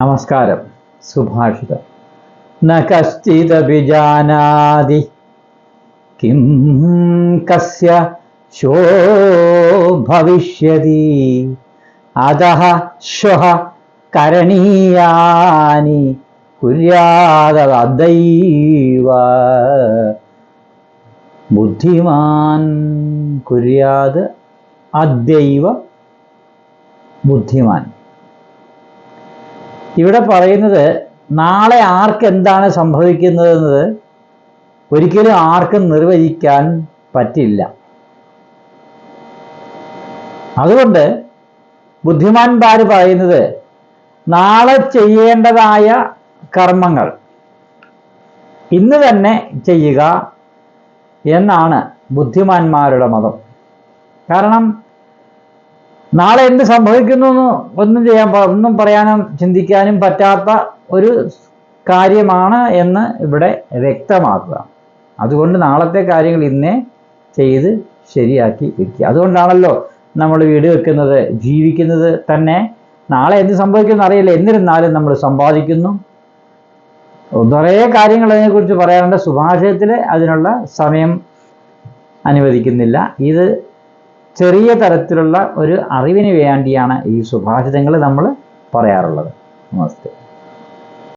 നമസ്കാരം. സുഭാഷിതം. ന കശ്ചിദഭിജാനാതി കിം കസ്യ ശോ ഭവിഷ്യതി അതഃ ശ്വഃ കരണീയാനി കുര്യാദദൈവ ബുദ്ധിമാൻ കുര്യാത് അദ്യൈവ ബുദ്ധിമാൻ. ഇവിടെ പറയുന്നത് നാളെ ആർക്കെന്താണ് സംഭവിക്കുന്നതെന്നത് ഒരിക്കലും ആർക്കും നിർവചിക്കാൻ പറ്റില്ല. അതുകൊണ്ട് ബുദ്ധിമാന്മാർ പറയുന്നത് നാളെ ചെയ്യേണ്ടതായ കർമ്മങ്ങൾ ഇന്ന് തന്നെ ചെയ്യുക എന്നാണ് ബുദ്ധിമാന്മാരുടെ മതം. കാരണം നാളെ എന്ത് സംഭവിക്കുന്നു ഒന്നും പറയാനും ചിന്തിക്കാനും പറ്റാത്ത ഒരു കാര്യമാണ് എന്ന് ഇവിടെ വ്യക്തമാക്കുക. അതുകൊണ്ട് നാളത്തെ കാര്യങ്ങൾ ഇന്നേ ചെയ്ത് ശരിയാക്കി വയ്ക്കുക. അതുകൊണ്ടാണല്ലോ നമ്മൾ വീട് വെക്കുന്നത്, ജീവിക്കുന്നത് തന്നെ നാളെ എന്ത് സംഭവിക്കുമെന്ന് അറിയില്ല. എന്നിരുന്നാലും നമ്മൾ സമ്പാദിക്കുന്നു. കുറേ കാര്യങ്ങൾ അതിനെക്കുറിച്ച് പറയാറുണ്ട്. സുഭാഷിതത്തിൽ അതിനുള്ള സമയം അനുവദിക്കുന്നില്ല. ഇത് ചെറിയ തരത്തിലുള്ള ഒരു അറിവിന് വേണ്ടിയാണ് ഈ സുഭാഷിതങ്ങൾ നമ്മൾ പറയാറുള്ളത്. നമസ്തേ.